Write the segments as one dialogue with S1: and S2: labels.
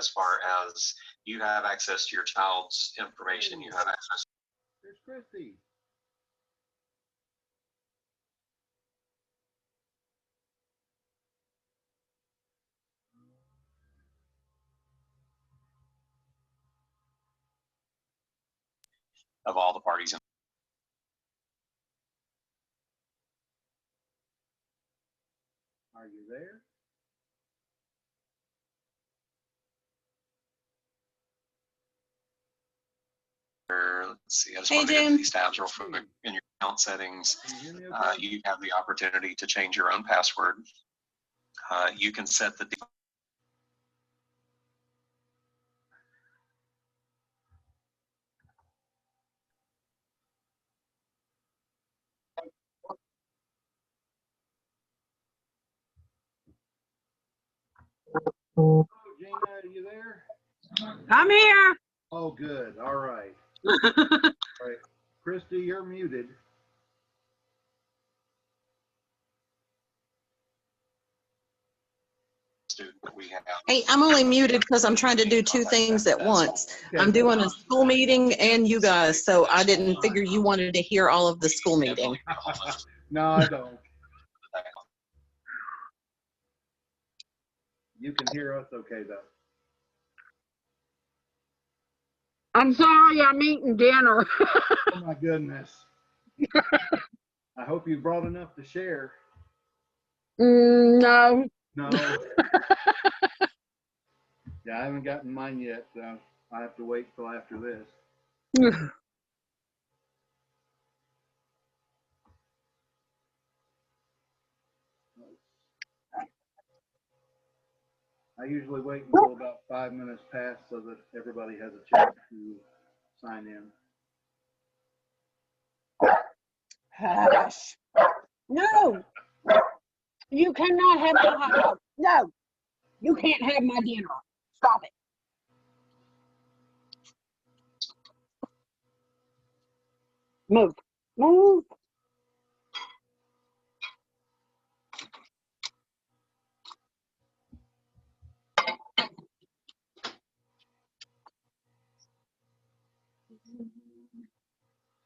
S1: as far as you have access to your child's information, you have access.
S2: There's Christy.
S1: Of all the parties.
S2: Are you there?
S1: Let's see. I just
S3: Hey,
S1: want to go
S3: Jim.
S1: through these tabs real quick. In your account settings,
S2: Can you hear me okay?
S1: you have the opportunity to change your own password. You can set the default.
S2: Oh, Gina, are you there?
S4: I'm here.
S2: Oh, good. All right. All right. Christy, you're muted.
S1: Student that we have.
S3: Hey, I'm only muted because I'm trying to do two things at once.
S2: Okay.
S3: I'm doing a school meeting and you guys, so I didn't figure you wanted to hear all of the school meeting.
S2: No, I don't. You can hear us okay, though.
S4: I'm sorry, I'm eating dinner.
S2: Oh, my goodness. I hope you brought enough to share.
S4: No.
S2: No. Yeah, I haven't gotten mine yet, so I have to wait till after this. I usually wait until about 5 minutes pass so that everybody has a chance to sign in.
S4: Hush. No. You cannot have my hot dog. No. You can't have my dinner. Stop it. Move. Move.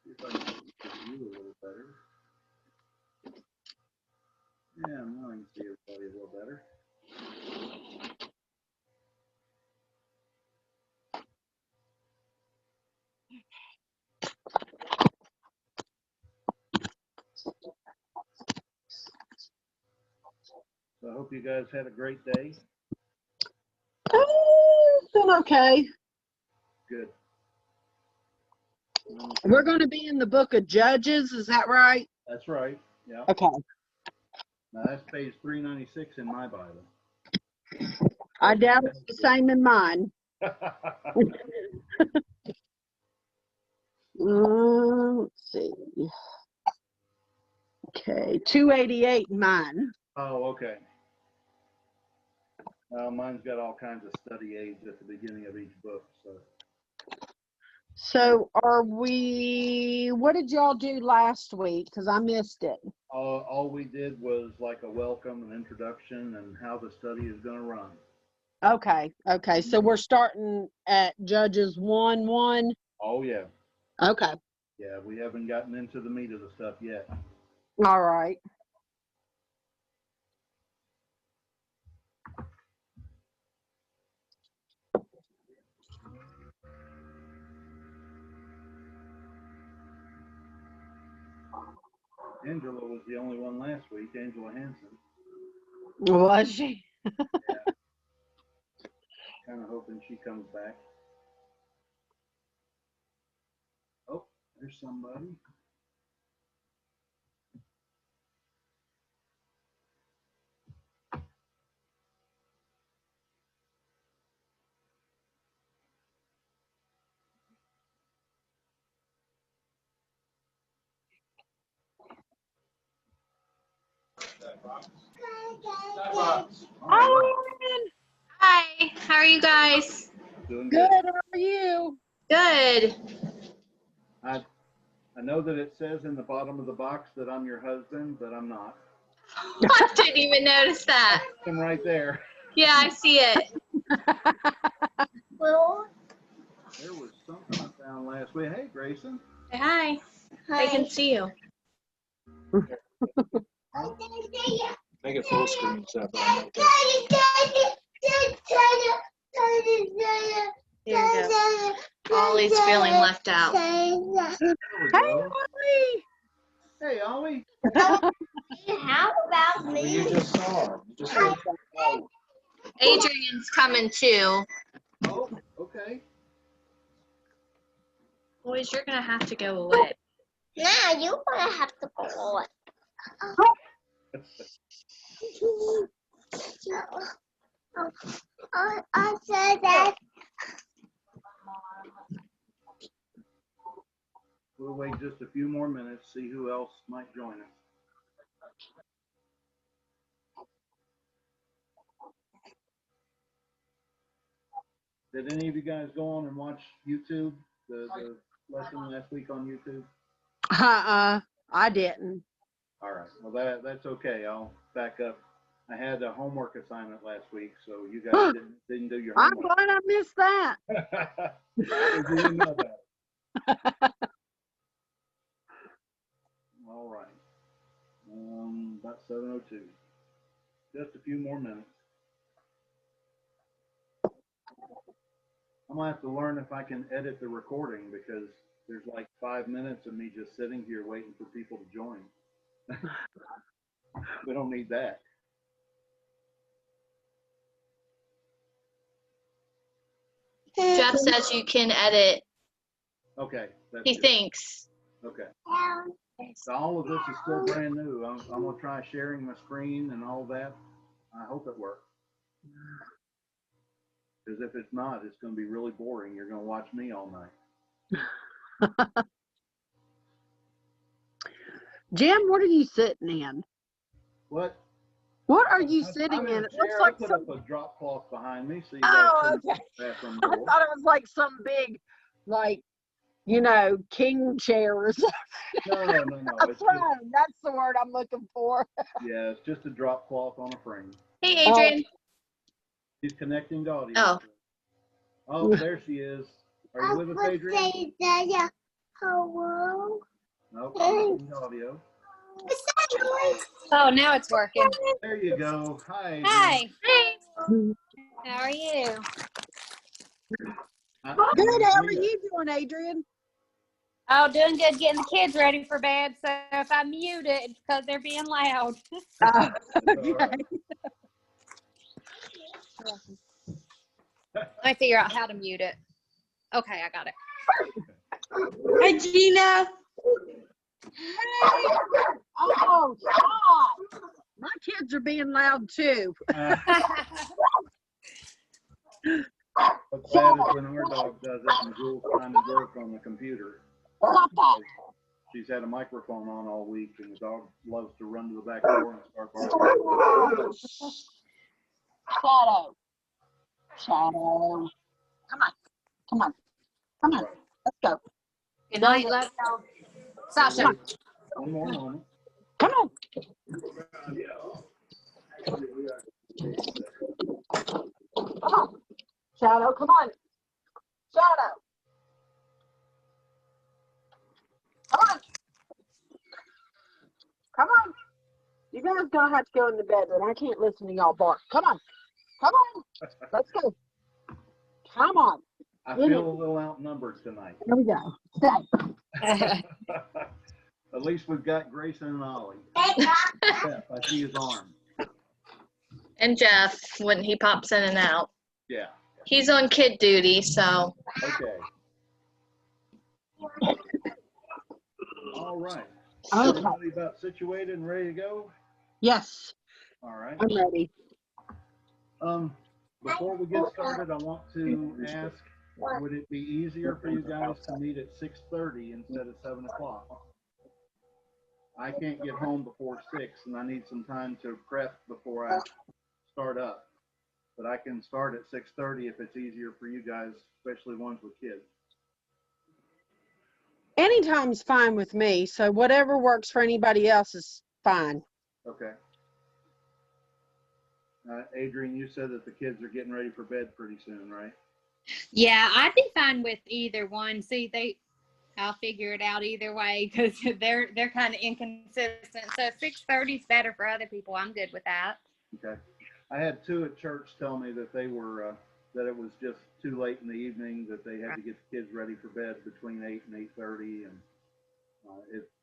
S2: See if I can get you a little better. Yeah, now I can see everybody a little better. So I hope you guys had a great day.
S4: It's been okay.
S2: Good.
S4: We're going to be in the book of Judges. Is that right?
S2: That's right. Yeah.
S4: Okay.
S2: Now that's page 396 in my Bible.
S4: I doubt it's the same in mine. Let's see. Okay, 288 in mine.
S2: Oh, okay. Mine's got all kinds of study aids at the beginning of each book.
S4: So what did y'all do last week? Because I missed it.
S2: All we did was like a welcome, an introduction, and how the study is going to run.
S4: Okay, okay. So we're starting at Judges 1:1.
S2: Oh, yeah.
S4: Okay.
S2: Yeah, we haven't gotten into the meat of the stuff yet.
S4: All right.
S2: Angela was the only one last week, Angela Hansen.
S4: Was she?
S2: Yeah. Kind of hoping she comes back. Oh, there's somebody.
S5: Hi, how are you guys?
S2: Doing
S4: Good.
S2: good.
S4: How are you?
S5: Good.
S2: I know that it says in the bottom of the box that I'm your husband, but I'm not.
S5: I didn't even notice that.
S2: I'm right there.
S5: Yeah, I see it.
S2: There was something I found last week. Hey, Grayson.
S5: Say hi. They can see you.
S6: Make it full screen so
S5: Here you go. Ollie's feeling left out.
S2: There we go. Hey, Ollie.
S7: How about
S6: Well, you
S7: me?
S6: just saw him. You just saw him.
S5: Adrian's coming too.
S2: Oh, okay.
S5: Boys, you're gonna have to go away.
S7: Now you're gonna have to go on. I said that.
S2: We'll wait just a few more minutes, see who else might join us. Did any of you guys go on and watch YouTube, the lesson last week on YouTube?
S4: I didn't.
S2: All right, well, that's okay. I'll back up. I had a homework assignment last week, so you guys didn't do your
S4: I'm
S2: homework.
S4: glad I missed that.
S2: You didn't know that. All right. About 7:02. Just a few more minutes. I'm gonna have to learn if I can edit the recording because there's like 5 minutes of me just sitting here waiting for people to join. We don't need that.
S5: Jeff says you can edit.
S2: Okay. That's
S5: He
S2: good.
S5: thinks.
S2: Okay. So all of this is still brand new. I'm gonna try sharing my screen and all that. I hope it works. Because if it's not, it's gonna be really boring. You're gonna watch me all night.
S4: Jim, what are you sitting in?
S2: What?
S4: What are you
S2: I'm
S4: sitting
S2: in
S4: in?
S2: a
S4: It looks
S2: chair.
S4: like
S2: I put
S4: some.
S2: up a drop cloth behind me, so you
S4: Oh,
S2: guys can
S4: okay.
S2: bathroom
S4: I
S2: door.
S4: thought it was like some big, like, king chair or something.
S2: No.
S4: A
S2: It's just,
S4: throne. That's the word I'm looking for.
S2: yeah, it's just a drop cloth on a frame.
S5: Hey, Adrian.
S2: She's connecting to audio.
S5: Oh.
S2: Oh, there she is. Are you with us, Adrian?
S7: Hello.
S2: No, connecting to audio.
S8: Oh, now it's working.
S2: There you go. Hi, Adrian.
S8: Hi,
S5: Hey.
S8: how are you?
S4: Good. How are you doing, Adrian?
S8: Oh, doing good, getting the kids ready for bed. So if I mute it, it's because they're being loud.
S4: Okay.
S8: Let me figure out how to mute it. Okay, I got it.
S3: Hi, Gina.
S4: Oh, stop. My kids are being loud too.
S2: What's bad is when our dog does it and Jules trying to work on the computer.
S4: Stop that.
S2: She's had a microphone on all week and the dog loves to run to the back door and start barking.
S4: Shadow. Come on. Let's go.
S8: Good night, love y'all. Sasha.
S2: One more moment.
S4: Come on. Shadow, come on. Shadow. Come on. You guys gonna have to go in the bedroom. I can't listen to y'all bark. Come on. Let's go. Come on.
S2: I feel a little outnumbered tonight.
S4: Here we go. Stay.
S2: At least we've got Grayson and Ollie. Yeah, I see his arm.
S5: And Jeff, when he pops in and out.
S2: Yeah.
S5: He's on kid duty, so.
S2: Okay. All right.
S4: Okay.
S2: Everybody about situated and ready to go?
S4: Yes,
S2: All right.
S4: I'm ready.
S2: Before we get started, I want to ask, would it be easier for you guys to meet at 6:30 instead of 7 o'clock? I can't get home before 6 and I need some time to prep before I start up. But I can start at 6:30 if it's easier for you guys, especially ones with kids.
S4: Anytime's fine with me, so whatever works for anybody else is fine.
S2: Okay. Adrian, you said that the kids are getting ready for bed pretty soon, right?
S8: Yeah, I'd be fine with either one. See, I'll figure it out either way because they're kind of inconsistent. So 6:30 is better for other people. I'm good with that.
S2: Okay. I had two at church tell me that they were that it was just too late in the evening, that they had to get the kids ready for bed between 8 and 8:30, and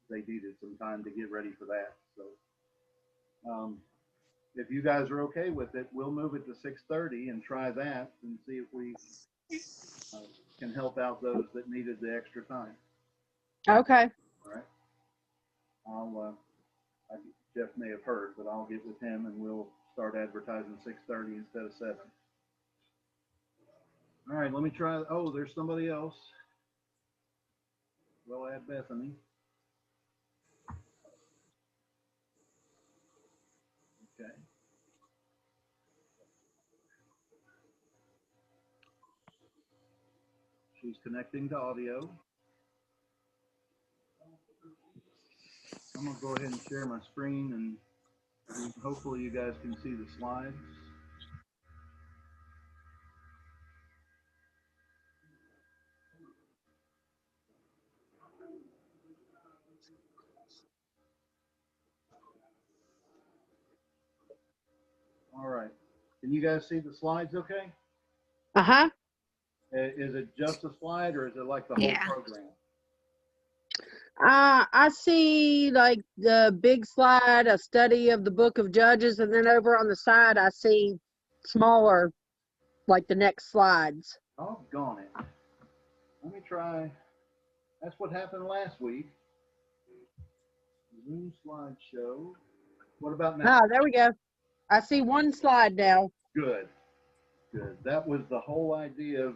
S2: they needed some time to get ready for that. So if you guys are okay with it, we'll move it to 6:30 and try that and see if we can help out those that needed the extra time.
S4: Okay.
S2: All right. Jeff may have heard, but I'll get with him and we'll start advertising 6:30 instead of 7. All right, let me try. Oh, there's somebody else. We'll add Bethany. Okay. She's connecting to audio. I'm going to go ahead and share my screen, and hopefully you guys can see the slides. All right. Can you guys see the slides okay?
S4: Uh-huh.
S2: Is it just a slide or is it like the whole
S8: Yeah.
S2: program?
S4: I see like the big slide, a study of the book of Judges, and then over on the side, I see smaller, like the next slides.
S2: Doggone it. Let me try. That's what happened last week. Zoom slideshow. What about now?
S4: Ah, there we go. I see one slide now.
S2: Good. Good. That was the whole idea of,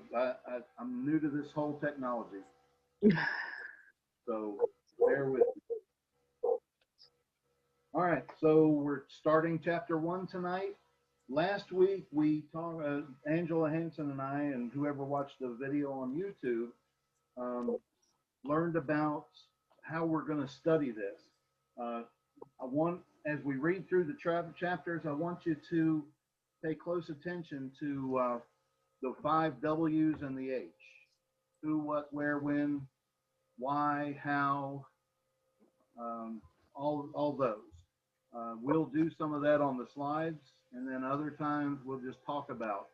S2: I'm new to this whole technology. So bear with me. All right. So we're starting chapter 1 tonight. Last week we talked, Angela Hansen and I, and whoever watched the video on YouTube, learned about how we're going to study this. As we read through the chapters, I want you to pay close attention to the 5 W's and the H. Who, what, where, when, why, how, all those. We'll do some of that on the slides, and then other times we'll just talk about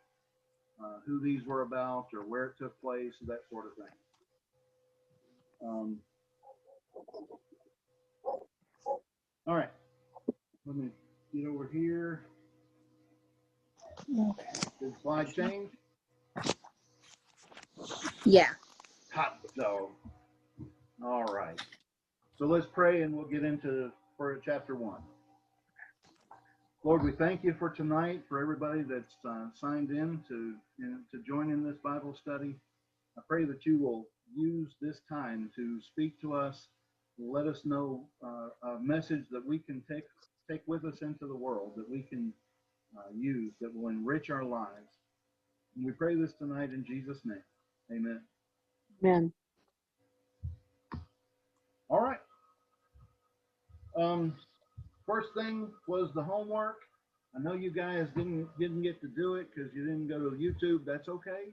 S2: who these were about or where it took place, that sort of thing. All right, let me get over here. Did the slide change?
S4: Yeah.
S2: Hot dog. All right. So let's pray and we'll get into chapter 1. Lord, we thank you for tonight, for everybody that's signed in to join in this Bible study. I pray that you will use this time to speak to us, let us know a message that we can take with us into the world, that we can use, that will enrich our lives. And we pray this tonight in Jesus' name. Amen.
S4: Amen.
S2: All right. First thing was the homework. I know you guys didn't get to do it because you didn't go to YouTube. That's okay.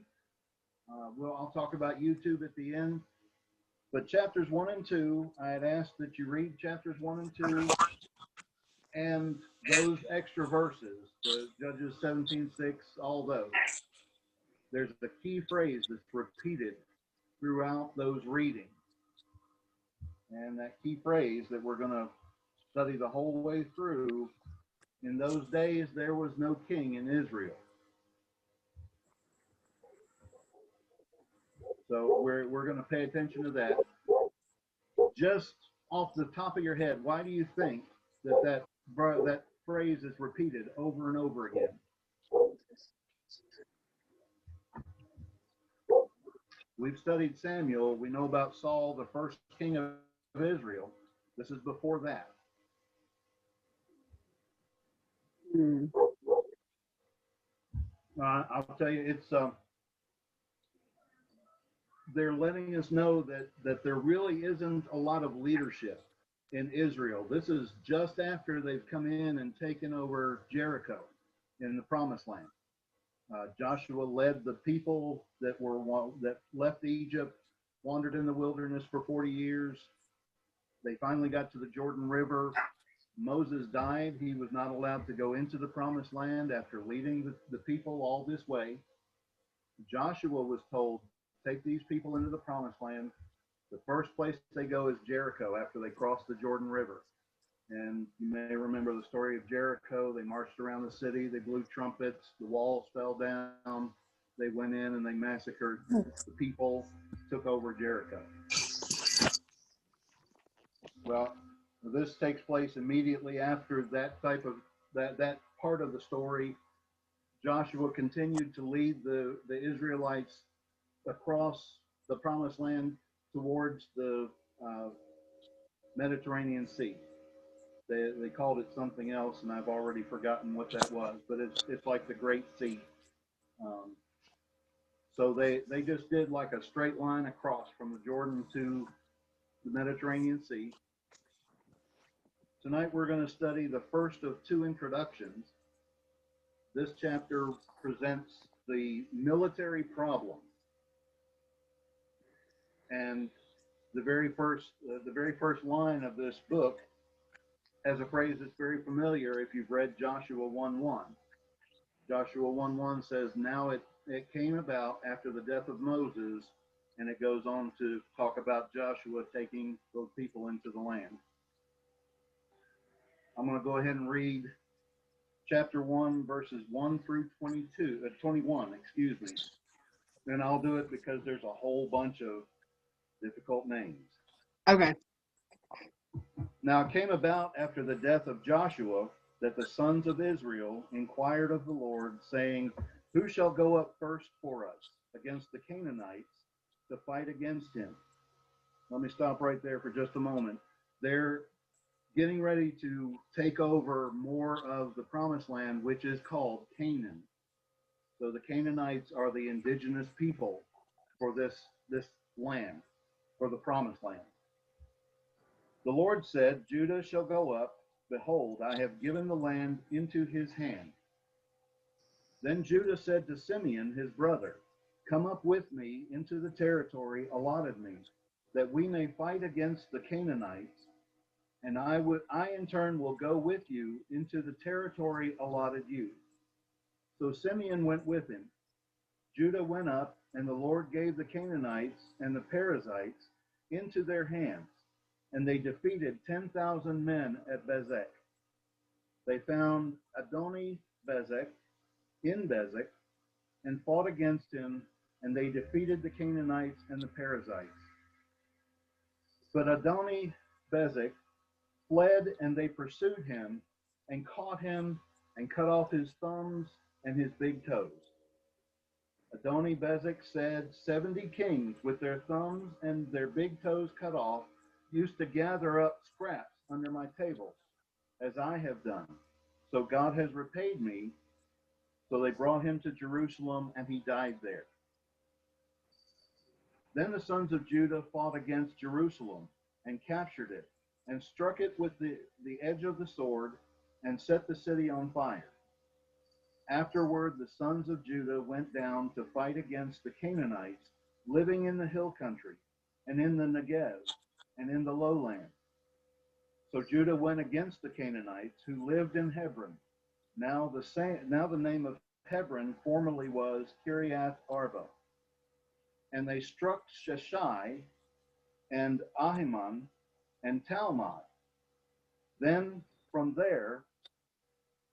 S2: I'll talk about YouTube at the end. But chapters 1 and 2, I had asked that you read chapters 1 and 2 and those extra verses, the Judges 17:6, all those. There's the key phrase that's repeated throughout those readings. And that key phrase that we're going to study the whole way through, in those days there was no king in Israel. So we're going to pay attention to that. Just off the top of your head, why do you think that phrase is repeated over and over again? We've studied Samuel. We know about Saul, the first king of Israel. This is before that. I'll tell you, it's they're letting us know that there really isn't a lot of leadership in Israel. This is just after they've come in and taken over Jericho. in the promised land. Joshua led the people that left Egypt, wandered in the wilderness for 40 years. They finally got to the Jordan River. Moses died. He was not allowed to go into the promised land after leading the people all this way. Joshua was told, take these people into the promised land. The first place they go is Jericho after they cross the Jordan River. And you may remember the story of Jericho. They marched around the city. They blew trumpets. The walls fell down. They went in and they massacred the people, took over Jericho. Well, this takes place immediately after that part of the story. Joshua continued to lead the Israelites across the promised land towards the Mediterranean Sea. They called it something else, and I've already forgotten what that was, but it's like the Great Sea. So they just did like a straight line across from the Jordan to the Mediterranean Sea. Tonight we're going to study the first of two introductions. This chapter presents the military problem, and the very first line of this book has a phrase that's very familiar if you've read Joshua 1:1. Joshua 1:1 says, now it came about after the death of Moses, and it goes on to talk about Joshua taking those people into the land. I'm going to go ahead and read chapter 1, verses 1 through 21, excuse me. And I'll do it because there's a whole bunch of difficult names.
S4: Okay.
S2: Now it came about after the death of Joshua that the sons of Israel inquired of the Lord, saying, who shall go up first for us against the Canaanites to fight against him? Let me stop right there for just a moment. They're getting ready to take over more of the promised land, which is called Canaan. So the Canaanites are the indigenous people for this land, for the promised land. The Lord said, Judah shall go up. Behold, I have given the land into his hand. Then Judah said to Simeon, his brother, come up with me into the territory allotted me, that we may fight against the Canaanites, and I in turn will go with you into the territory allotted you. So Simeon went with him. Judah went up, and the Lord gave the Canaanites and the Perizzites into their hands, and they defeated 10,000 men at Bezek. They found Adoni-Bezek in Bezek and fought against him, and they defeated the Canaanites and the Perizzites. But Adoni-Bezek fled, and they pursued him and caught him and cut off his thumbs and his big toes. Adoni-Bezek said, 70 kings with their thumbs and their big toes cut off used to gather up scraps under my table, as I have done. So God has repaid me. So they brought him to Jerusalem, and he died there. Then the sons of Judah fought against Jerusalem and captured it, and struck it with the edge of the sword, and set the city on fire. Afterward, the sons of Judah went down to fight against the Canaanites living in the hill country, and in the Negev, and in the lowland. So Judah went against the Canaanites who lived in Hebron. Now the name of Hebron formerly was Kiriath Arba. And they struck Sheshai and Ahiman and Talmud. Then from there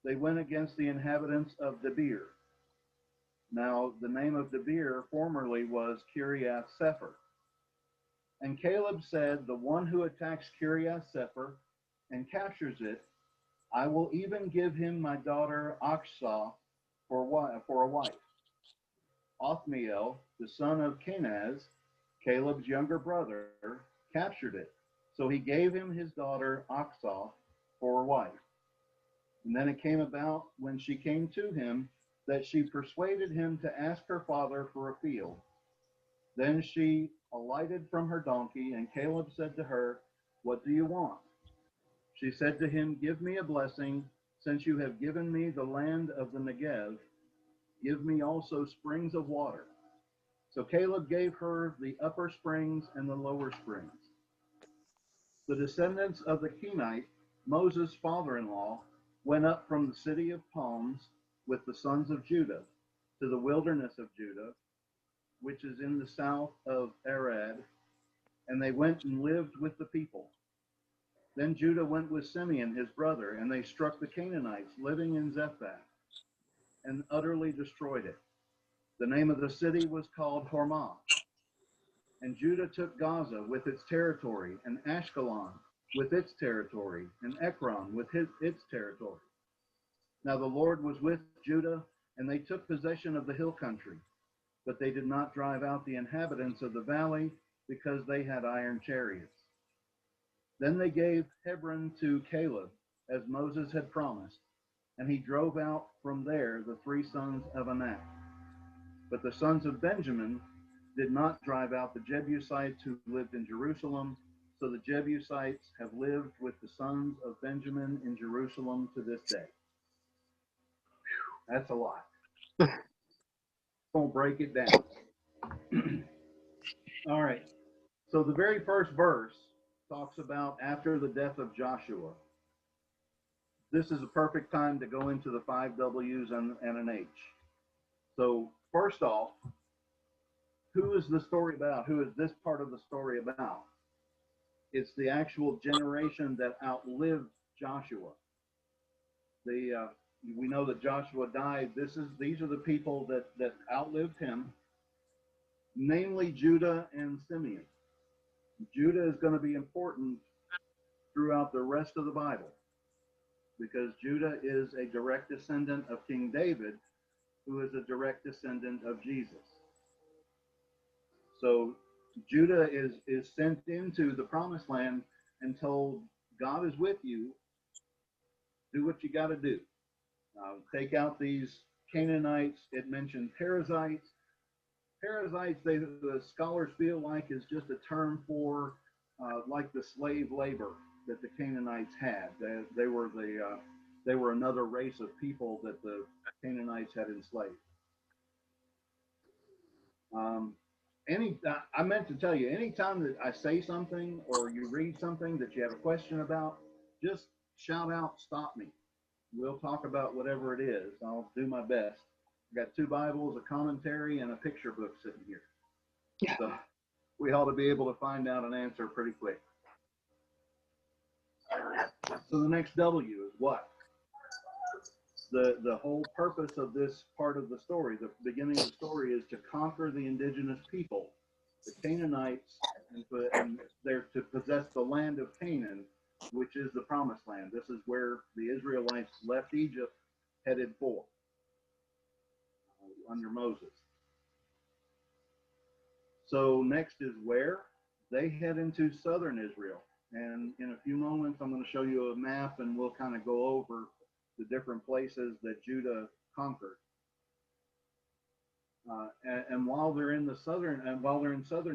S2: they went against the inhabitants of Debir. Now the name of Debir formerly was Kiriath Sepher. And Caleb said, the one who attacks Kiriath Sepher and captures it, I will even give him my daughter Achsah for a wife. Othniel, the son of Kenaz, Caleb's younger brother, captured it. So he gave him his daughter Achsah for a wife. And then it came about when she came to him that she persuaded him to ask her father for a field. Then she alighted from her donkey, and Caleb said to her, what do you want? She said to him, give me a blessing Since you have given me the land of the Negev, give me also springs of water. So Caleb gave her the upper springs and the lower springs. The descendants of the Kenite, Moses' father-in-law, went up from the city of palms with the sons of Judah to the wilderness of Judah, which is in the south of Arad, and they went and lived with the people. Then Judah went with Simeon, his brother, and they struck the Canaanites living in Zephath and utterly destroyed it. The name of the city was called Hormah. And Judah took Gaza with its territory, and Ashkelon with its territory, and Ekron with its territory. Now the Lord was with Judah, and they took possession of the hill country, but they did not drive out the inhabitants of the valley, because they had iron chariots. Then they gave Hebron to Caleb, as Moses had promised, and he drove out from there the 3 sons of Anak. But the sons of Benjamin did not drive out the Jebusites who lived in Jerusalem, so the Jebusites have lived with the sons of Benjamin in Jerusalem to this day. That's a lot. We'll break it down. All right. So the very first verse talks about after the death of Joshua. This is a perfect time to go into the 5 W's and an H. So first off, who is the story about? Who is this part of the story about? It's the actual generation that outlived Joshua. We know that Joshua died. These are the people that outlived him, namely Judah and Simeon. Judah is going to be important throughout the rest of the Bible because Judah is a direct descendant of King David, who is a direct descendant of Jesus. So Judah is sent into the promised land and told, God is with you. Do what you got to do. Take out these Canaanites. It mentioned Perizzites. Perizzites, the scholars feel like is just a term for like the slave labor that the Canaanites had. They were another race of people that the Canaanites had enslaved. I meant to tell you, anytime that I say something or you read something that you have a question about, just shout out, stop me. We'll talk about whatever it is. I'll do my best. I've got 2 Bibles, a commentary, and a picture book sitting here. So we ought to be able to find out an answer pretty quick. So the next W is what? The whole purpose of this part of the story, the beginning of the story, is to conquer the indigenous people, the Canaanites, and they're to possess the land of Canaan, which is the promised land. This is where the Israelites left Egypt, headed for under Moses. So next is where? They head into southern Israel. And in a few moments, I'm going to show you a map and we'll kind of go over the different places that Judah conquered. And while they're in southern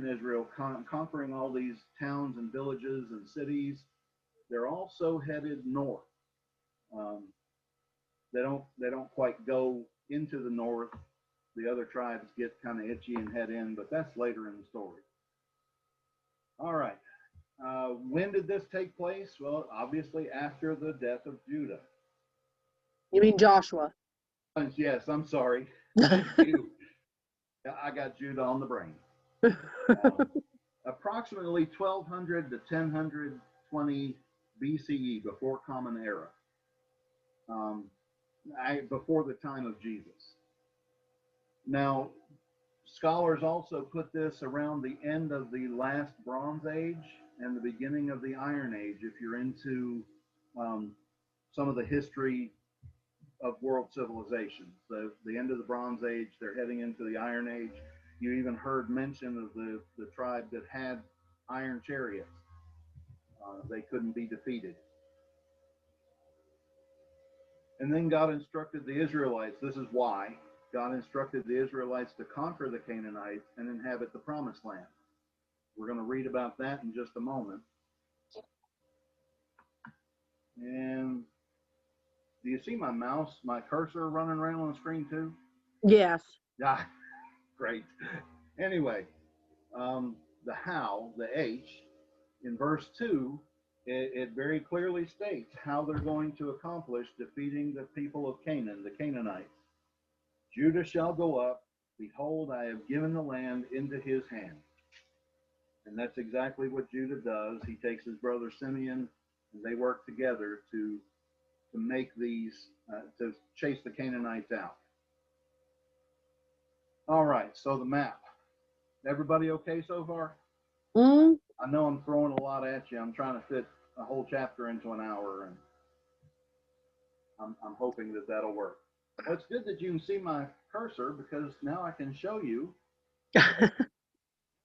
S2: Israel, conquering all these towns and villages and cities, they're also headed north. They don't quite go into the north. The other tribes get kind of itchy and head in, but that's later in the story. All right. When did this take place? Well, obviously after the death of Judah.
S4: You mean Joshua?
S2: Yes, I'm sorry. Thank you. I got Judah on the brain. Approximately 1200 to 1020 BCE, before Common Era, before the time of Jesus. Now, scholars also put this around the end of the last Bronze Age and the beginning of the Iron Age, if you're into some of the history of world civilization. So the end of the Bronze Age, they're heading into the Iron Age. You even heard mention of the tribe that had iron chariots. They couldn't be defeated. And then God instructed the Israelites, this is why, God instructed the Israelites to conquer the Canaanites and inhabit the promised land. We're going to read about that in just a moment. And Do you see my mouse, my cursor running around on the screen too?
S4: Yes.
S2: Yeah, great. Anyway, the how, the H, in verse 2, it very clearly states how they're going to accomplish defeating the people of Canaan, the Canaanites. Judah shall go up. Behold, I have given the land into his hand. And that's exactly what Judah does. He takes his brother Simeon, and they work together to make these, to chase the Canaanites out. All right, so the map. Everybody okay so far?
S4: Mm,
S2: I know I'm throwing a lot at you. I'm trying to fit a whole chapter into an hour, and I'm hoping that that'll work. Well, it's good that you can see my cursor because now I can show you.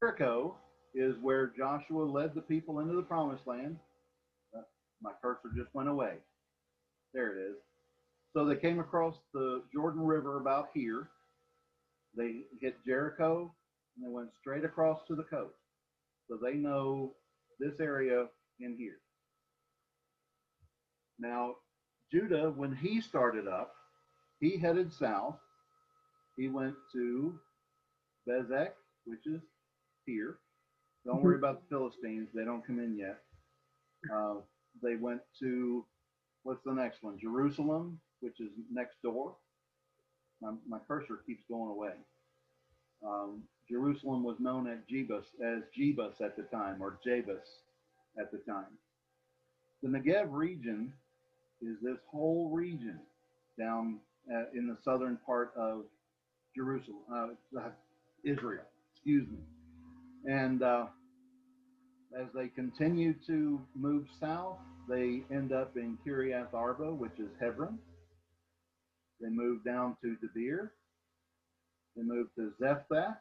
S2: Jericho is where Joshua led the people into the promised land. My cursor just went away. There it is. So they came across the Jordan River about here. They hit Jericho, and they went straight across to the coast. So they know this area in here. Now, Judah, when he started up, he headed south. He went to Bezek, which is here. Don't worry about the Philistines. They don't come in yet. They went to, what's the next one? Jerusalem, which is next door. My cursor keeps going away. Jerusalem was known as Jebus at the time, or Jabus at the time. The Negev region is this whole region down in the southern part of Jerusalem, Israel, excuse me. And as they continue to move south, they end up in Kiriath Arba, which is Hebron. They move down to Debir. They move to Zephath,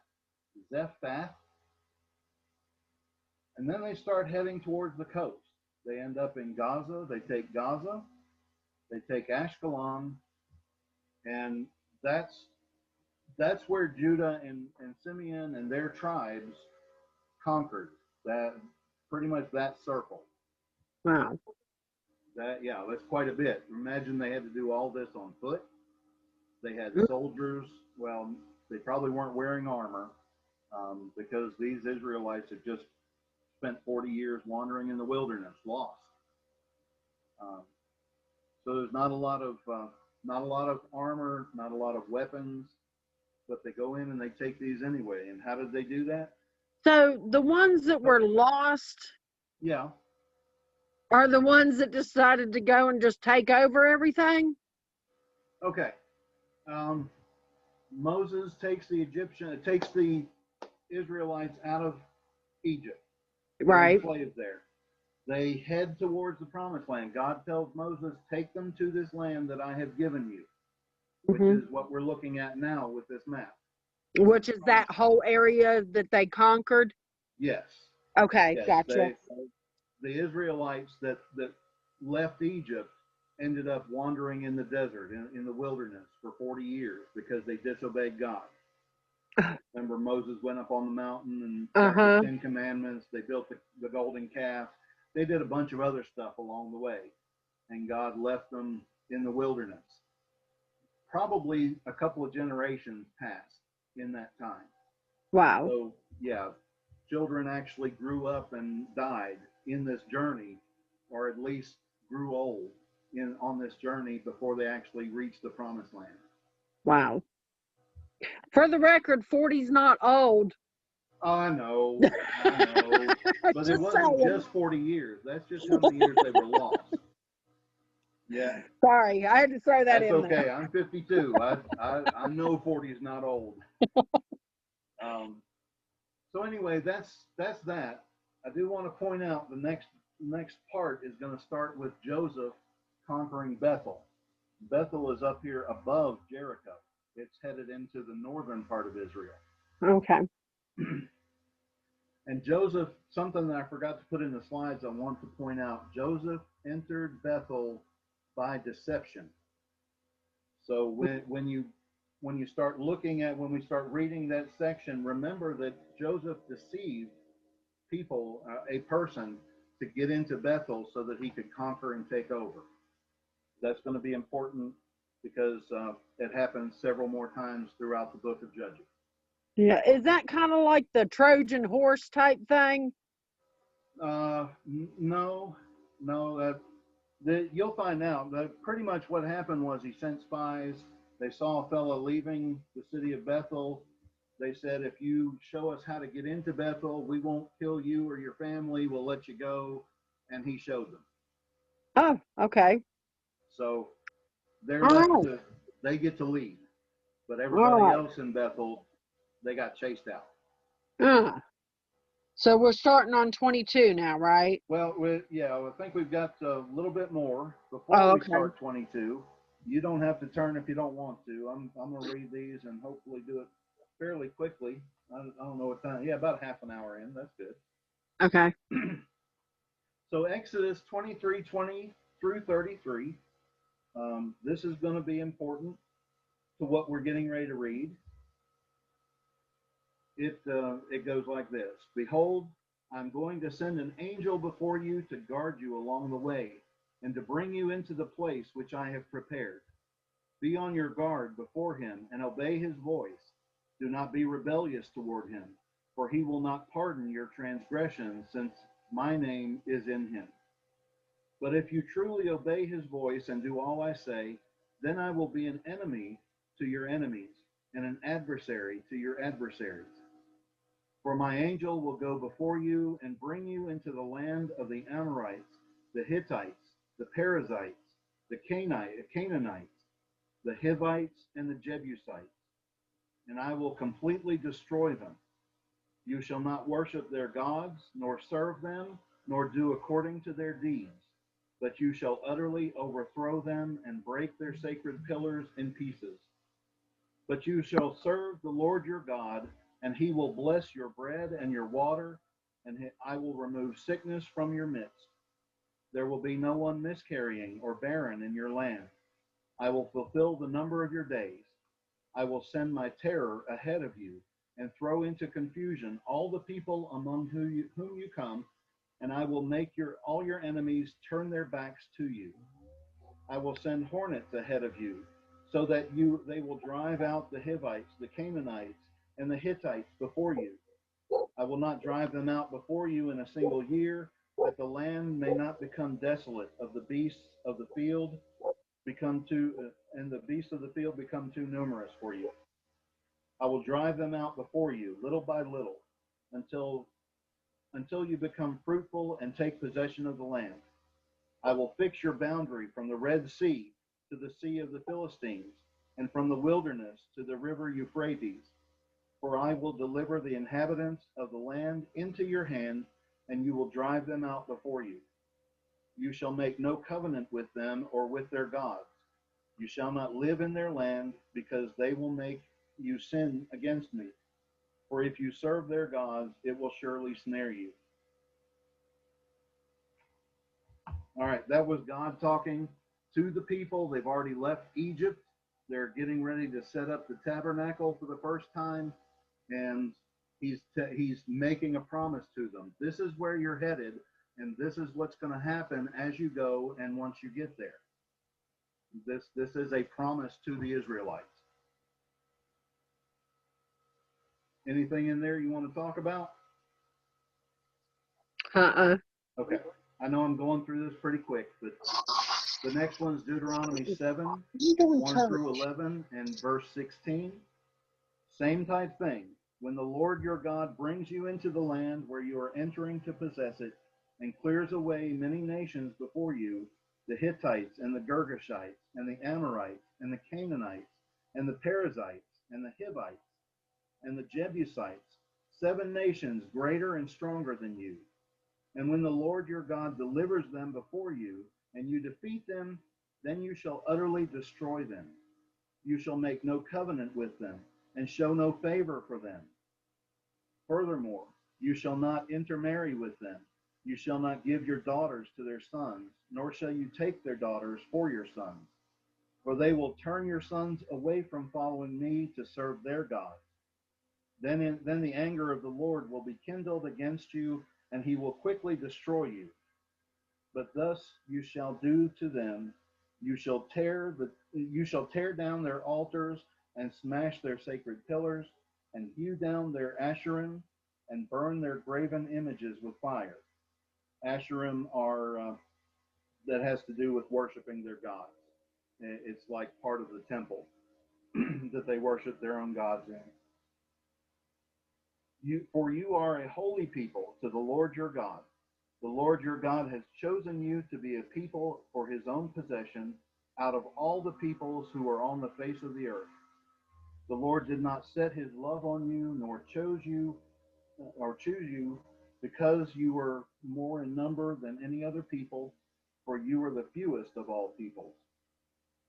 S2: and then they start heading towards the coast. They end up in Gaza. They take Gaza. They take Ashkelon, and that's where Judah and Simeon and their tribes conquered. That pretty much that circle.
S4: wow.
S2: That's quite a bit. Imagine they had to do all this on foot. They had soldiers. Well, they probably weren't wearing armor because these Israelites had just spent 40 years wandering in the wilderness, lost. So there's not a lot of armor, not a lot of weapons, but they go in and they take these anyway. And how did they do that?
S4: So the ones that were lost
S2: Yeah.
S4: are the ones that decided to go and just take over everything?
S2: Okay. Moses takes the Israelites out of Egypt. They're
S4: Right.
S2: enslaved there. They head towards the promised land. God tells Moses, take them to this land that I have given you, which is what we're looking at now with this map.
S4: Which is that whole area that they conquered?
S2: Yes.
S4: Okay,
S2: Yes.
S4: gotcha.
S2: The Israelites that left Egypt ended up wandering in the desert, in the wilderness for 40 years because they disobeyed God. Remember, Moses went up on the mountain and got the 10 Commandments. They built the golden calf. They did a bunch of other stuff along the way, and God left them in the wilderness. Probably a couple of generations passed in that time.
S4: Wow.
S2: So, yeah, children actually grew up and died in this journey, or at least grew old on this journey before they actually reached the promised land.
S4: Wow. For the record, 40's not old.
S2: I know. But it wasn't just 40 years. That's just how many years they were lost. Yeah.
S4: Sorry, I had to throw that
S2: That's
S4: in
S2: okay.
S4: there.
S2: I'm 52. I know 40 is not old. So anyway, that's that. I do want to point out the next part is going to start with Joseph conquering Bethel. Bethel is up here above Jericho. It's headed into the northern part of Israel.
S4: Okay.
S2: And Joseph, something that I forgot to put in the slides, I want to point out, Joseph entered Bethel by deception. So when we start reading that section, remember that Joseph deceived a person to get into Bethel so that he could conquer and take over. That's going to be important because it happens several more times throughout the book of Judges.
S4: Yeah. Is that kind of like the Trojan horse type thing?
S2: No, you'll find out that pretty much what happened was he sent spies. They saw a fellow leaving the city of Bethel. They said, if you show us how to get into Bethel, we won't kill you or your family. We'll let you go. And he showed them.
S4: Oh, okay.
S2: So they're
S4: All
S2: left
S4: right.
S2: to, they get to leave. But
S4: All
S2: everybody
S4: right.
S2: else in Bethel, they got chased out.
S4: So we're starting on 22 now, right?
S2: Well, I think we've got a little bit more
S4: Oh,
S2: before we
S4: okay.
S2: start 22. You don't have to turn if you don't want to. I'm going to read these and hopefully do it fairly quickly. I don't know what time. Yeah, about half an hour in. That's good.
S4: Okay.
S2: So Exodus 23:20 through 33. This is going to be important to what we're getting ready to read. It goes like this. Behold, I'm going to send an angel before you to guard you along the way and to bring you into the place which I have prepared. Be on your guard before him and obey his voice. Do not be rebellious toward him, for he will not pardon your transgressions, since my name is in him. But if you truly obey his voice and do all I say, then I will be an enemy to your enemies and an adversary to your adversaries. For my angel will go before you and bring you into the land of the Amorites, the Hittites, the Perizzites, the Canaanites, the Hivites, and the Jebusites, and I will completely destroy them. You shall not worship their gods, nor serve them, nor do according to their deeds, but you shall utterly overthrow them and break their sacred pillars in pieces. But you shall serve the Lord your God, and he will bless your bread and your water, and I will remove sickness from your midst. There will be no one miscarrying or barren in your land. I will fulfill the number of your days. I will send my terror ahead of you and throw into confusion all the people among whom you come, and I will make all your enemies turn their backs to you. I will send hornets ahead of you, so that they will drive out the Hivites, the Canaanites, and the Hittites before you. I will not drive them out before you in a single year, that the land may not become desolate of the beasts of the field and the beasts of the field become too numerous for you. I will drive them out before you, little by little, until you become fruitful and take possession of the land. I will fix your boundary from the Red Sea to the Sea of the Philistines, and from the wilderness to the river Euphrates. For I will deliver the inhabitants of the land into your hand, and you will drive them out before you. You shall make no covenant with them or with their gods. You shall not live in their land, because they will make you sin against me. For if you serve their gods, it will surely snare you. All right, that was God talking to the people. They've already left Egypt. They're getting ready to set up the tabernacle for the first time, and he's making a promise to them. This is where you're headed, and this is what's going to happen as you go and once you get there. This is a promise to the Israelites. Anything in there you want to talk about? Okay. I know I'm going through this pretty quick, but the next one's Deuteronomy 7, 1 through 11, and verse 16. Same type thing. When the Lord your God brings you into the land where you are entering to possess it, and clears away many nations before you, the Hittites and the Girgashites and the Amorites and the Canaanites and the Perizzites and the Hivites and the Jebusites, 7 nations greater and stronger than you. And when the Lord your God delivers them before you, and you defeat them, then you shall utterly destroy them. You shall make no covenant with them, and show no favor for them. Furthermore, you shall not intermarry with them. You shall not give your daughters to their sons, nor shall you take their daughters for your sons. For they will turn your sons away from following me to serve their gods. Then the anger of the Lord will be kindled against you, and he will quickly destroy you. But thus you shall do to them You shall tear down their altars and smash their sacred pillars and hew down their asherim and burn their graven images with fire. Asherim are that has to do with worshiping their gods. It's like part of the temple that they worship their own gods in. For you are a holy people to the Lord your God. The Lord your God has chosen you to be a people for his own possession out of all the peoples who are on the face of the earth. The Lord did not set his love on you, nor choose you because you were more in number than any other people, for you were the fewest of all peoples.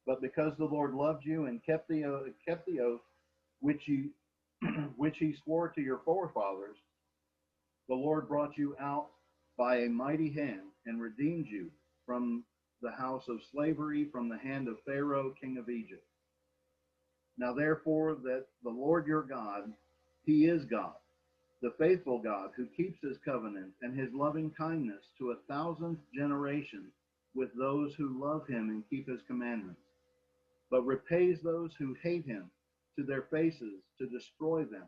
S2: But because the Lord loved you and kept the oath which he swore to your forefathers, the Lord brought you out by a mighty hand and redeemed you from the house of slavery, from the hand of Pharaoh, king of Egypt. Now therefore, that the Lord your God, he is God, the faithful God, who keeps his covenant and his loving kindness to 1,000th generation with those who love him and keep his commandments, but repays those who hate him to their faces to destroy them.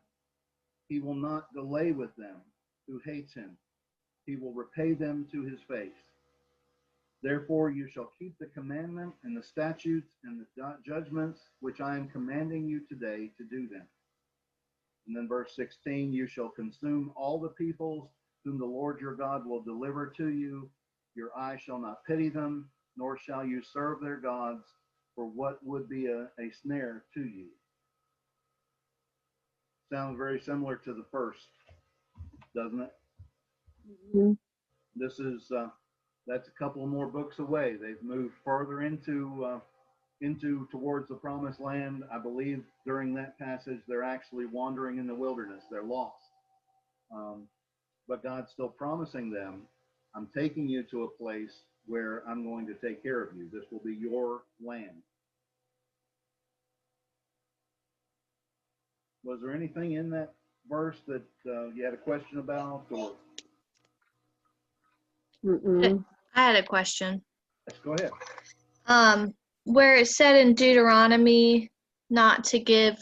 S2: He will not delay with them who hates him. He will repay them to his face. Therefore you shall keep the commandment and the statutes and the judgments which I am commanding you today to do them. And then verse 16, you shall consume all the peoples whom the Lord your God will deliver to you. Your eye shall not pity them, nor shall you serve their gods, for what would be a snare to you. Sounds very similar to the first, doesn't it?
S4: Mhm.
S2: This is that's a couple more books away. They've moved further into towards the promised land. I believe during that passage they're actually wandering in the wilderness. They're lost, but God's still promising them, "I'm taking you to a place where I'm going to take care of you. This will be your land." Was there anything in that verse that you had a question about, or?
S4: Mm-mm.
S5: I had a question.
S2: Let's go ahead.
S5: Where it said in Deuteronomy not to give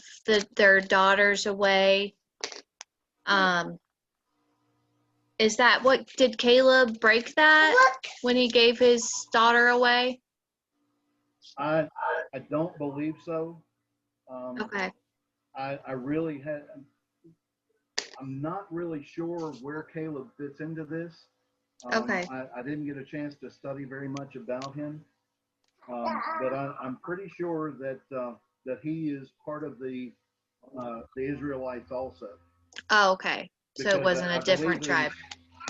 S5: their daughters away, is that what, did Caleb break that when he gave his daughter away?
S2: I don't believe so.
S5: Okay.
S2: I really had. I'm not really sure where Caleb fits into this.
S5: Okay.
S2: I didn't get a chance to study very much about him, but I'm pretty sure that he is part of the Israelites also.
S5: Oh, okay. So it
S2: Because
S5: wasn't
S2: I
S5: a different
S2: believe
S5: tribe.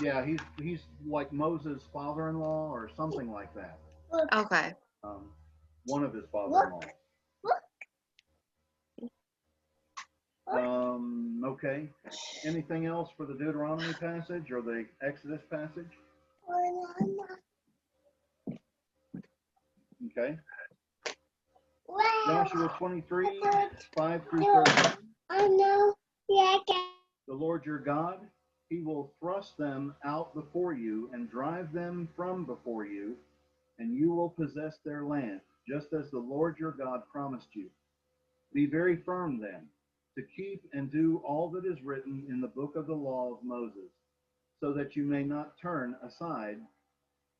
S2: Yeah, he's like Moses' father-in-law or something like that.
S5: Okay.
S2: One of his father-in-laws. Okay. Anything else for the Deuteronomy passage or the Exodus passage? Okay. Joshua 23, 5 through 13.
S7: I know. Yeah,
S2: The Lord your God, he will thrust them out before you and drive them from before you, and you will possess their land, just as the Lord your God promised you. Be very firm then, to keep and do all that is written in the book of the law of Moses, so that you may not turn aside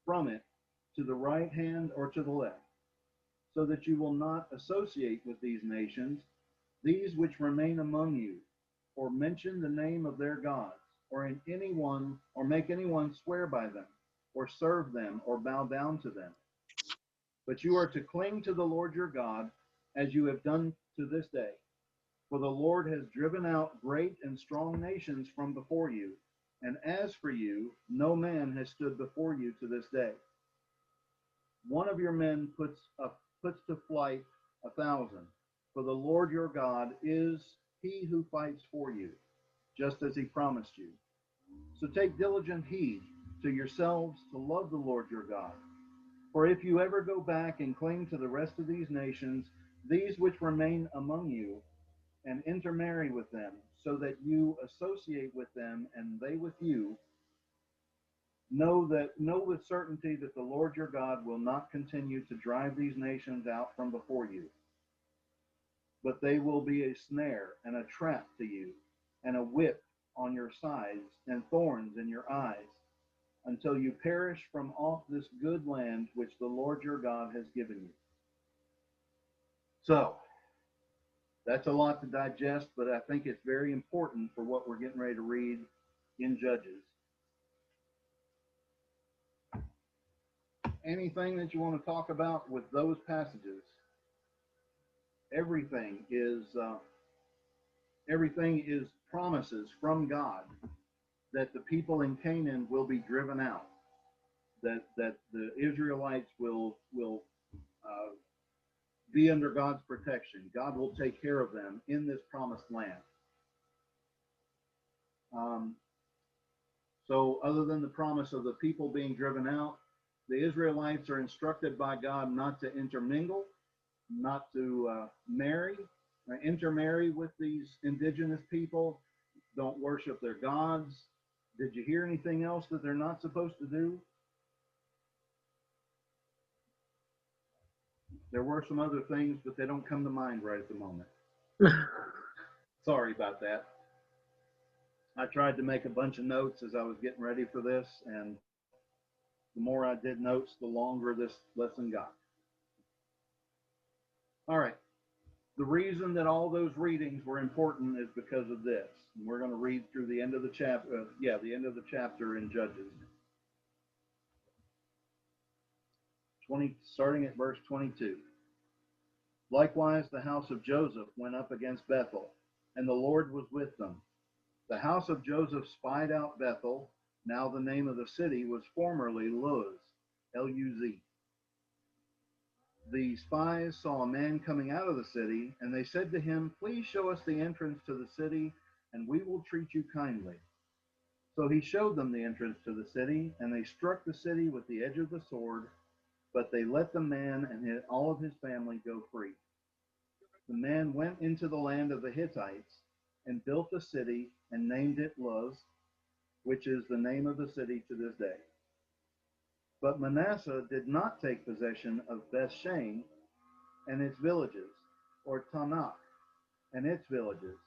S2: from it to the right hand or to the left, so that you will not associate with these nations, these which remain among you, or mention the name of their gods, or make anyone swear by them, or serve them, or bow down to them. But you are to cling to the Lord your God, as you have done to this day. For the Lord has driven out great and strong nations from before you, and as for you, no man has stood before you to this day. One of your men puts to flight 1,000, for the Lord your God is he who fights for you, just as he promised you. So take diligent heed to yourselves to love the Lord your God. For if you ever go back and cling to the rest of these nations, these which remain among you, and intermarry with them, so that you associate with them and they with you, Know with certainty that the Lord your God will not continue to drive these nations out from before you, but they will be a snare and a trap to you, and a whip on your sides, and thorns in your eyes, until you perish from off this good land which the Lord your God has given you. So, that's a lot to digest, but I think it's very important for what we're getting ready to read in Judges. Anything that you want to talk about with those passages? Everything is promises from God that the people in Canaan will be driven out, that the Israelites will be under God's protection. God will take care of them in this promised land. So other than the promise of the people being driven out, the Israelites are instructed by God not to intermingle, not to intermarry with these indigenous people. Don't worship their gods. Did you hear anything else that they're not supposed to do? There were some other things, but they don't come to mind right at the moment. Sorry about that. I tried to make a bunch of notes as I was getting ready for this, and the more I did notes, the longer this lesson got. All right. The reason that all those readings were important is because of this. And we're going to read through the end of the chapter. The end of the chapter in Judges. Starting at verse 22. Likewise, the house of Joseph went up against Bethel, and the Lord was with them. The house of Joseph spied out Bethel. Now the name of the city was formerly Luz, L-U-Z. The spies saw a man coming out of the city, and they said to him, "Please show us the entrance to the city, and we will treat you kindly." So he showed them the entrance to the city, and they struck the city with the edge of the sword, but they let the man and all of his family go free. The man went into the land of the Hittites and built a city and named it Luz, which is the name of the city to this day. But Manasseh did not take possession of Bethshan and its villages, or Tanakh and its villages,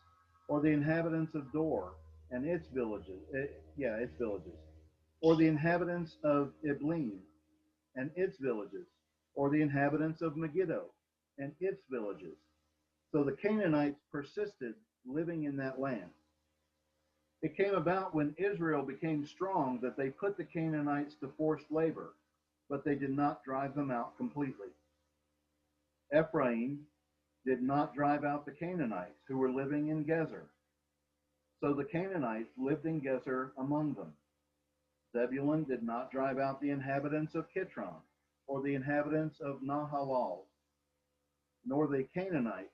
S2: or the inhabitants of Dor and its villages, or the inhabitants of Iblim and its villages, or the inhabitants of Megiddo and its villages. So the Canaanites persisted living in that land. It came about when Israel became strong that they put the Canaanites to forced labor, but they did not drive them out completely. Ephraim did not drive out the Canaanites who were living in Gezer. So the Canaanites lived in Gezer among them. Zebulun did not drive out the inhabitants of Kitron, or the inhabitants of Nahalal, nor the Canaanites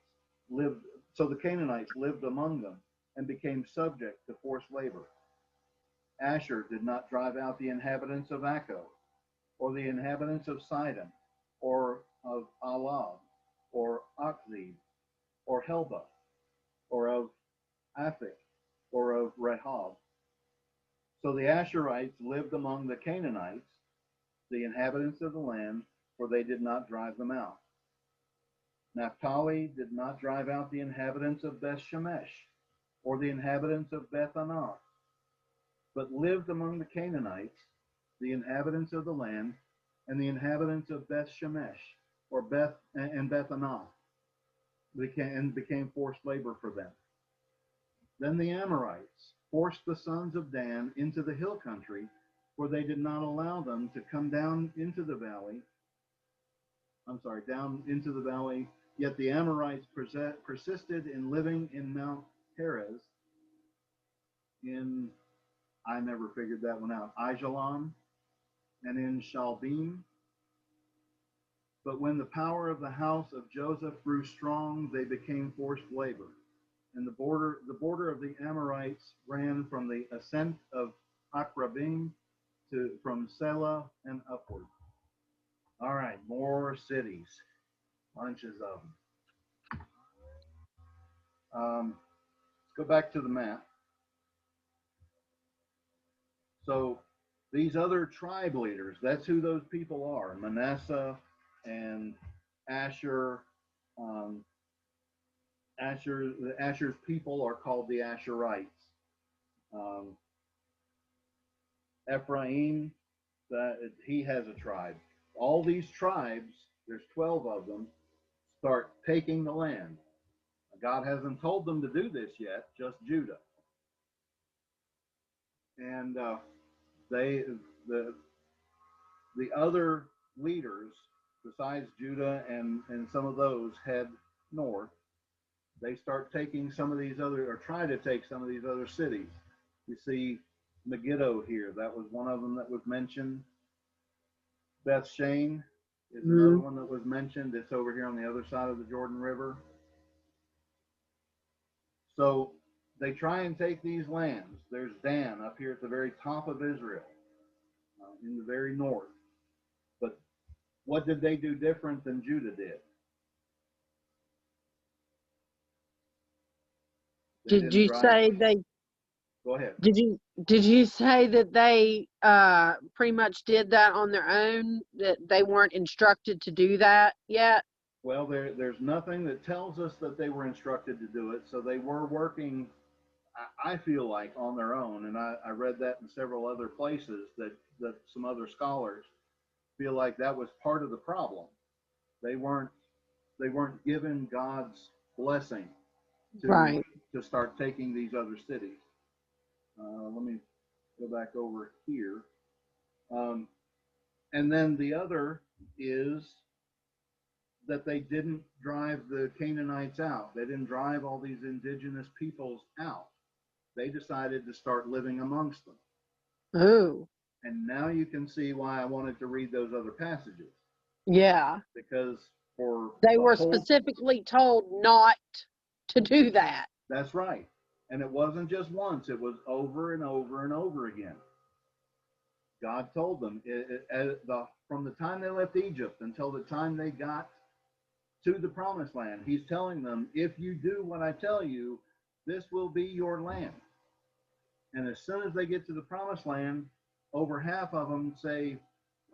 S2: lived. So the Canaanites lived among them and became subject to forced labor. Asher did not drive out the inhabitants of Akko, or the inhabitants of Sidon, or of Alab, or Akzib, or Helba, or of Aphik, or of Rehob. So the Asherites lived among the Canaanites, the inhabitants of the land, for they did not drive them out. Naphtali did not drive out the inhabitants of Beth Shemesh, or the inhabitants of Beth Anath, but lived among the Canaanites, the inhabitants of the land, and the inhabitants of Beth Shemesh, or Beth Anath, and became forced labor for them. Then the Amorites forced the sons of Dan into the hill country, for they did not allow them to come down into the valley. Yet the Amorites persisted in living in Mount Perez, I never figured that one out, Aijalon, and in Shalbim. But when the power of the house of Joseph grew strong, they became forced labor. And the border of the Amorites ran from the ascent of Akrabim from Selah and upward. All right, more cities, bunches of them. Let's go back to the map. So these other tribe leaders, that's who those people are. Manasseh and Asher. Asher's people are called the Asherites. Ephraim, he has a tribe. All these tribes, there's 12 of them, start taking the land. God hasn't told them to do this yet, just Judah. And the other leaders, besides Judah and some of those, head north. They start taking some of these other, or try to take some of these other cities. You see Megiddo here. That was one of them that was mentioned. Beth Shane is another one that was mentioned. It's over here on the other side of the Jordan River. So they try and take these lands. There's Dan up here at the very top of Israel, in the very north. But what did they do different than Judah did?
S4: Did you say they?
S2: Go ahead.
S4: Did you say that they pretty much did that on their own? That they weren't instructed to do that yet?
S2: Well, there's nothing that tells us that they were instructed to do it. So they were working, I feel like, on their own. And I read that in several other places that some other scholars feel like that was part of the problem. They weren't given God's blessing to start taking these other cities. Let me go back over here. And then the other is that they didn't drive the Canaanites out. They didn't drive all these indigenous peoples out. They decided to start living amongst them.
S4: Oh.
S2: And now you can see why I wanted to read those other passages.
S4: Yeah.
S2: Because
S4: they were specifically told not to do that.
S2: That's right. And it wasn't just once, it was over and over and over again. God told them from the time they left Egypt until the time they got to the promised land, he's telling them, if you do what I tell you, this will be your land. And as soon as they get to the promised land, over half of them say,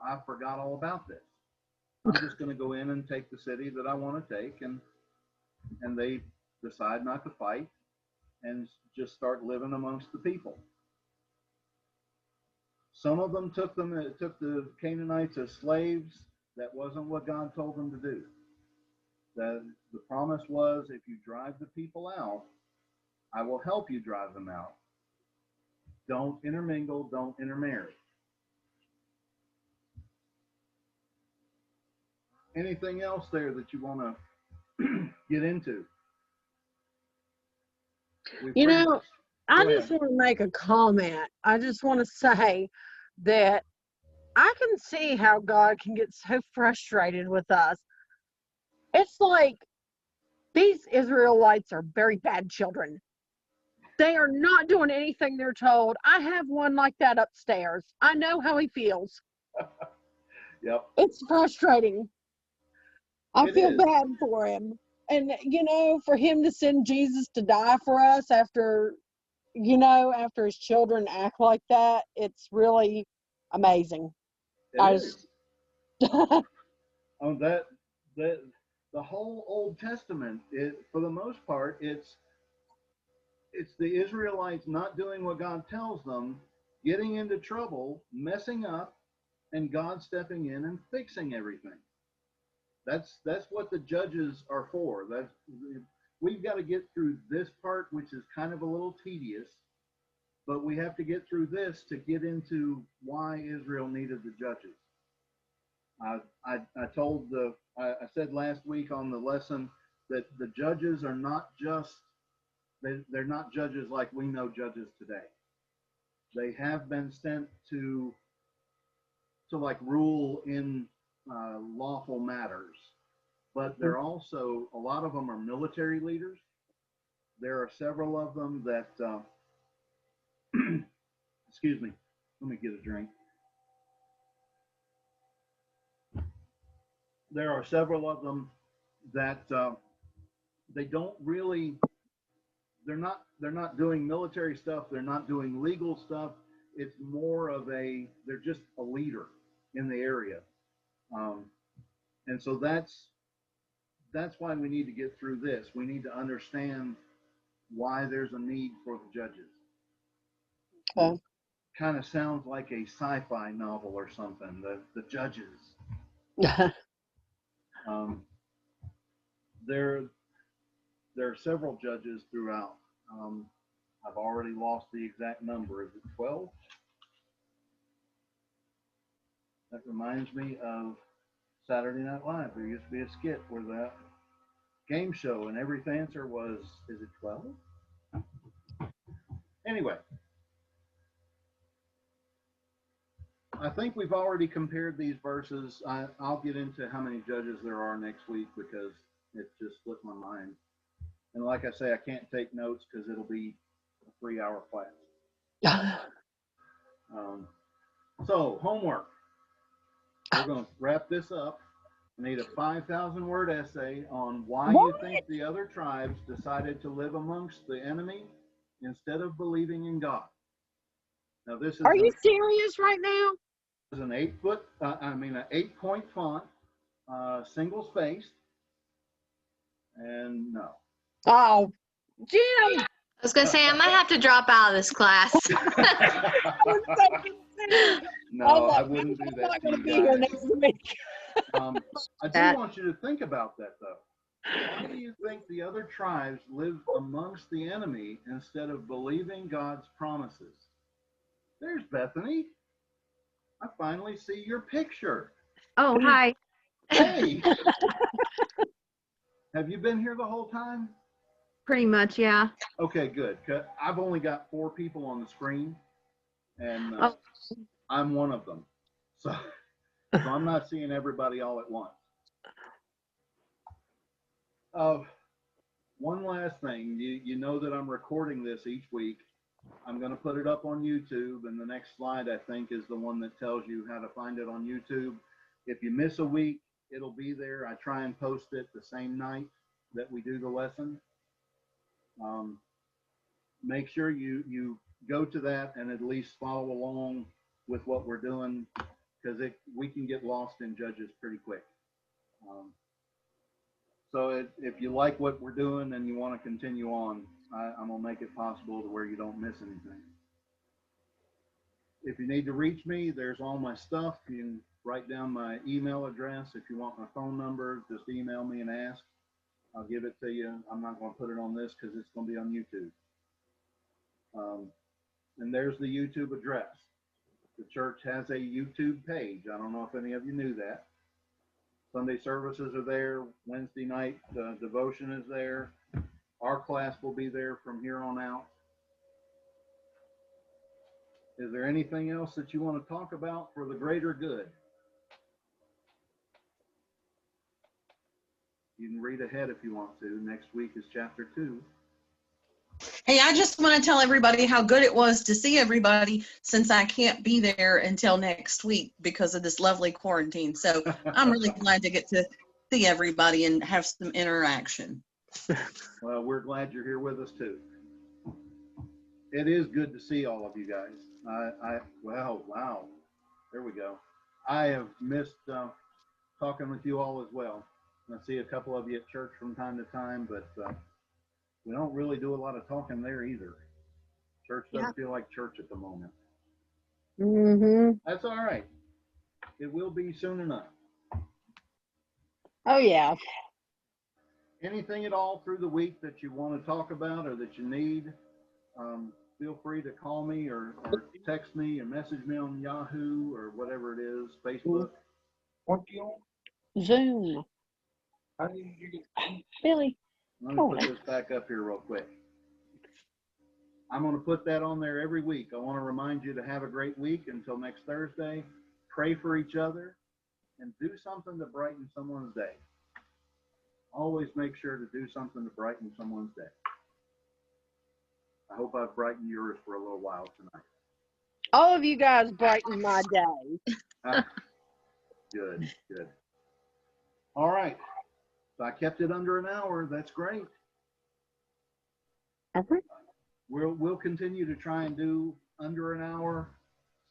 S2: I forgot all about this. I'm just going to go in and take the city that I want to take. And they decide not to fight and just start living amongst the people. Some of them took the Canaanites as slaves. That wasn't what God told them to do. The promise was, if you drive the people out, I will help you drive them out. Don't intermingle, don't intermarry. Anything else there that you want to get into?
S4: I just want to make a comment. I just want to say that I can see how God can get so frustrated with us. It's like these Israelites are very bad children. They are not doing anything they're told. I have one like that upstairs. I know how he feels.
S2: Yep.
S4: It's frustrating. I feel bad for him. And, for him to send Jesus to die for us after his children act like that, it's really amazing.
S2: The whole Old Testament, for the most part, it's the Israelites not doing what God tells them, getting into trouble, messing up, and God stepping in and fixing everything. That's what the judges are for. We've got to get through this part, which is kind of a little tedious, but we have to get through this to get into why Israel needed the judges. I said last week on the lesson that the judges are not just, they're not judges like we know judges today. They have been sent to like rule in lawful matters, but they're also, a lot of them are military leaders. There are several of them that, excuse me, let me get a drink. There are several of them that they don't really, they're not doing military stuff. They're not doing legal stuff. it's more of they're just a leader in the area. And so that's why we need to get through this. We need to understand why there's a need for the judges.
S4: Okay.
S2: Kind of sounds like a sci-fi novel or something, the judges. There are several judges throughout. I've already lost the exact number. Is it 12? That reminds me of Saturday Night Live. There used to be a skit where that game show and every answer was, is it 12? Anyway, I think we've already compared these verses. I'll get into how many judges there are next week because it just slipped my mind. And like I say, I can't take notes because it'll be a 3-hour class. So homework. We're going to wrap this up. I need a 5,000-word essay on why you think the other tribes decided to live amongst the enemy instead of believing in God. Now this is
S4: Are you serious right now?
S2: This is an 8-point font, single spaced, and no.
S4: Oh, Jim.
S5: I was gonna say I might have to drop out of this class.
S2: No, I wouldn't do
S4: I'm
S2: that
S4: not
S2: to
S4: going to
S2: you
S4: be here
S2: guys.
S4: next week.
S2: I do want you to think about that, though. Why do you think the other tribes live amongst the enemy instead of believing God's promises? There's Bethany. I finally see your picture.
S9: Oh, hi.
S2: Hey. Have you been here the whole time?
S9: Pretty much, yeah.
S2: Okay, good. 'Cause I've only got 4 people on the screen, and I'm one of them. So I'm not seeing everybody all at once. One last thing. You know that I'm recording this each week. I'm going to put it up on YouTube, and the next slide, I think, is the one that tells you how to find it on YouTube. If you miss a week, it'll be there. I try and post it the same night that we do the lesson. Make sure you go to that and at least follow along with what we're doing, because we can get lost in Judges pretty quick. So if you like what we're doing and you want to continue on, I'm going to make it possible to where you don't miss anything. If you need to reach me, there's all my stuff. You can write down my email address. If you want my phone number, just email me and ask. I'll give it to you. I'm not going to put it on this because it's going to be on YouTube. And there's the YouTube address. The church has a YouTube page. I don't know if any of you knew that. Sunday services are there. Wednesday night devotion is there. Our class will be there from here on out. Is there anything else that you want to talk about for the greater good? You can read ahead if you want to. Next week is chapter 2.
S3: Hey, I just want to tell everybody how good it was to see everybody since I can't be there until next week because of this lovely quarantine. So I'm really glad to get to see everybody and have some interaction.
S2: Well, we're glad you're here with us too. It is good to see all of you guys. Wow. There we go. I have missed talking with you all as well. I see a couple of you at church from time to time, but we don't really do a lot of talking there either. Church doesn't feel like church at the moment.
S4: Mm-hmm.
S2: That's all right. It will be soon enough.
S4: Oh, yeah.
S2: Anything at all through the week that you want to talk about or that you need, feel free to call me or text me or message me on Yahoo or whatever it is, Facebook.
S4: Zoom. Billy.
S2: Let me put this back up here real quick. I'm going to put that on there every week. I want to remind you to have a great week until next Thursday. Pray for each other and do something to brighten someone's day. Always make sure to do something to brighten someone's day. I hope I've brightened yours for a little while tonight.
S4: All of you guys brighten my day.
S2: Good. All right. So I kept it under an hour. That's great.
S4: Okay.
S2: We'll continue to try and do under an hour.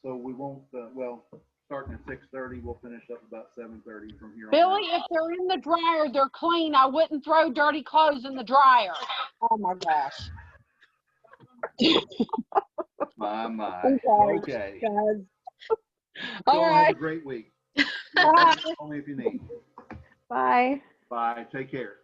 S2: So we won't, well, starting at 6:30, we'll finish up about 7:30 from here on
S4: Billy,
S2: out.
S4: if they're in the dryer, they're clean. I wouldn't throw dirty clothes in the dryer. Oh my gosh.
S2: My.
S4: I'm sorry,
S2: Okay.
S4: guys.
S2: Go
S4: All
S2: on, have a
S4: right.
S2: great week.
S4: Bye.
S2: Call me if you need.
S9: Bye.
S2: Bye. Take care.